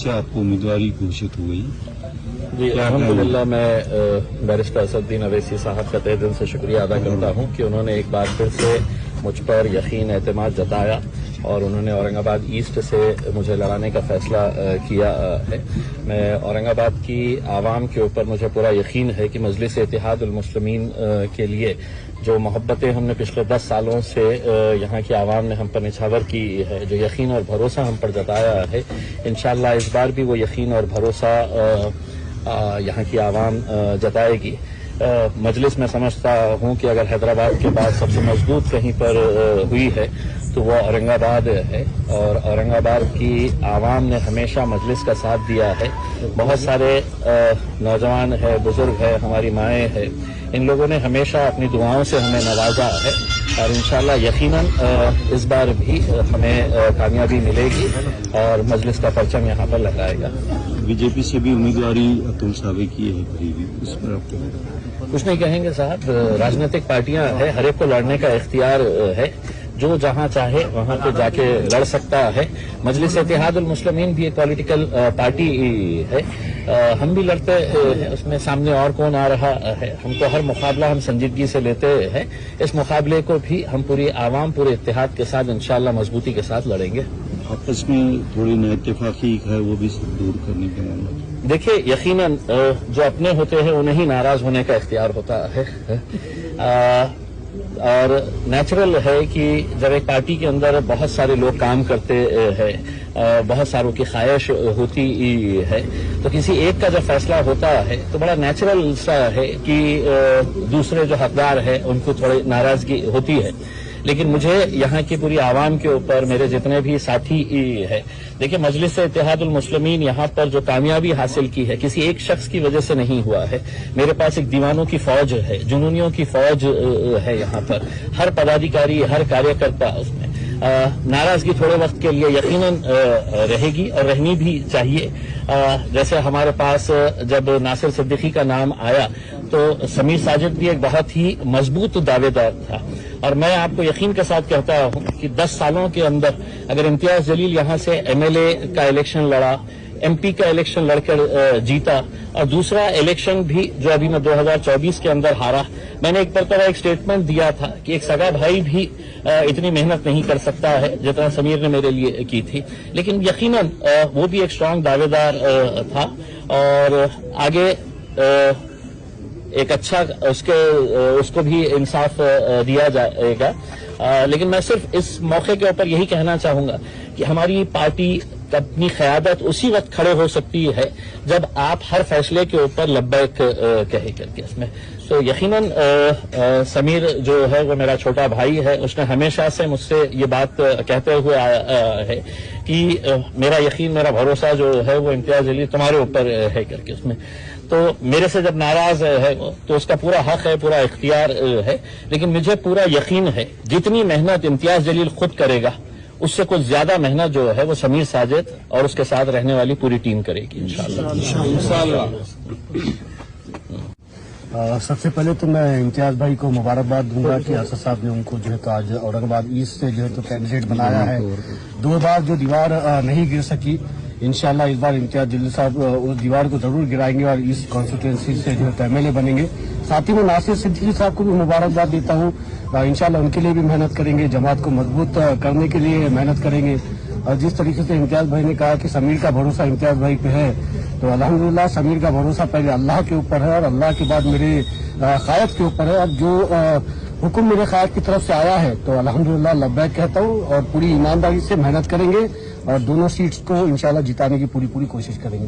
से आपको उम्मीदवारी घोषित हो गई। जी अल्हम्दुलिल्लाह, मैं बैरिस्टर असदुद्दीन अवैसी साहब का तहे दिल से शुक्रिया अदा करता हूँ कि उन्होंने एक बार फिर से मुझ पर यकीन एतमाद जताया और उन्होंने औरंगाबाद ईस्ट से मुझे लड़ाने का फैसला किया है। मैं औरंगाबाद की आवाम के ऊपर मुझे पूरा यकीन है कि मजलिस इत्तेहादुल मुस्लिमीन के लिए जो मोहब्बतें हमने पिछले 10 सालों से यहाँ की आवाम ने हम पर निछावर की है, जो यकीन और भरोसा हम पर जताया है, इंशाअल्लाह इस बार भी वो यकीन और भरोसा यहाँ की आवाम जताएगी। मजलिस में समझता हूँ कि अगर हैदराबाद के बाद सबसे मजबूत कहीं पर हुई है तो वो औरंगाबाद है और औरंगाबाद की आवाम ने हमेशा मजलिस का साथ दिया है। बहुत सारे नौजवान है, बुजुर्ग है, हमारी माएँ है, इन लोगों ने हमेशा अपनी दुआओं से हमें नवाजा है और इंशाअल्लाह यकीनन इस बार भी हमें कामयाबी मिलेगी और मजलिस का परचम यहाँ पर लहराएगा। बीजेपी से भी उम्मीदवारी अतुल सावे की है करीबी, उस पर आपको कुछ नहीं कहेंगे साहब। राजनीतिक पार्टियां है, हर एक को लड़ने का इख्तियार है, जो जहां चाहे वहां पे जाके लड़ सकता है। मजलिस इत्तेहादुल मुस्लिमीन भी एक पॉलिटिकल पार्टी है, हम भी लड़ते हैं, उसमें सामने और कौन आ रहा है। हमको हर मुकाबला हम संजीदगी से लेते हैं, इस मुकाबले को भी हम पूरी आवाम पूरे इत्तेहाद के साथ इंशाअल्लाह मजबूती के साथ लड़ेंगे। आपस में थोड़ी नाइत्तेफाकी है वो भी दूर करने का मामला। देखिए यकीनन जो अपने होते हैं उन्हें ही नाराज होने का इख्तियार होता है और नेचुरल है कि जब एक पार्टी के अंदर बहुत सारे लोग काम करते हैं, बहुत सारों की ख्वाहिश होती है, तो किसी एक का जब फैसला होता है तो बड़ा नेचुरल सा है कि दूसरे जो हकदार है उनको थोड़ी नाराजगी होती है। लेकिन मुझे यहाँ की पूरी आवाम के ऊपर मेरे जितने भी साथी है, देखिए मजलिस इत्तेहादुल मुस्लिमीन यहाँ पर जो कामयाबी हासिल की है किसी एक शख्स की वजह से नहीं हुआ है। मेरे पास एक दीवानों की फौज है, जुनूनियों की फौज है यहाँ पर, हर पदाधिकारी हर कार्यकर्ता उसमें नाराजगी थोड़े वक्त के लिए यकीनन रहेगी और रहनी भी चाहिए। जैसे हमारे पास जब नासिर सिद्दीकी का नाम आया तो समीर साजिद भी एक बहुत ही मजबूत दावेदार था और मैं आपको यकीन के साथ कहता हूं कि 10 सालों के अंदर अगर इम्तियाज जलील यहां से एमएलए का इलेक्शन लड़ा, एमपी का इलेक्शन लड़कर जीता और दूसरा इलेक्शन भी जो अभी मैं 2024 के अंदर हारा, मैंने एक तरह एक स्टेटमेंट दिया था कि एक सगा भाई भी इतनी मेहनत नहीं कर सकता है जितना समीर ने मेरे लिए की थी। लेकिन यकीनन वो भी एक स्ट्रांग दावेदार था और आगे एक अच्छा उसको भी इंसाफ दिया जाएगा। लेकिन मैं सिर्फ इस मौके के ऊपर यही कहना चाहूंगा कि हमारी पार्टी अपनी क़यादत उसी वक्त खड़े हो सकती है जब आप हर फैसले के ऊपर लब्बैक कहे करके इसमें। तो यकीनन समीर जो है वो मेरा छोटा भाई है, उसने हमेशा से मुझसे ये बात कहते हुए आया है कि मेरा यकीन मेरा भरोसा जो है वो इम्तियाज जलील तुम्हारे ऊपर है करके उसमें। तो मेरे से जब नाराज है तो उसका पूरा हक है, पूरा इख्तियार है, लेकिन मुझे पूरा यकीन है जितनी मेहनत इम्तियाज जलील खुद करेगा उससे कुछ ज्यादा मेहनत जो है वो समीर साजिद और उसके साथ रहने वाली पूरी टीम करेगी इंशाअल्लाह। सबसे पहले तो मैं इम्तियाज भाई को मुबारकबाद दूंगा कि असद साहब ने उनको जो है तो आज औरंगाबाद ईस्ट से जो है तो कैंडिडेट बनाया है। 2 बार जो दीवार नहीं गिर सकी, इंशाअल्लाह इस बार इम्तियाज जलील साहब उस दीवार को जरूर गिराएंगे और इस कॉन्स्टिट्यूएंसी से जो है एमएलए बनेंगे। साथ ही मैं नासिर सिद्दीकी साहब को भी मुबारकबाद देता हूँ, इंशाअल्लाह उनके लिए भी मेहनत करेंगे, जमात को मजबूत करने के लिए मेहनत करेंगे। और जिस तरीके से इम्तियाज भाई ने कहा कि समीर का भरोसा इम्तियाज भाई पे है, तो अल्हम्दुलिल्लाह समीर का भरोसा पहले अल्लाह के ऊपर है और अल्लाह के बाद मेरे क़ायद के ऊपर है। अब जो हुक्म मेरे क़ायद की तरफ से आया है तो अल्हम्दुलिल्लाह लब्बैक कहता हूँ और पूरी ईमानदारी से मेहनत करेंगे और दोनों सीट्स को इंशाअल्लाह जिताने की पूरी कोशिश करेंगे।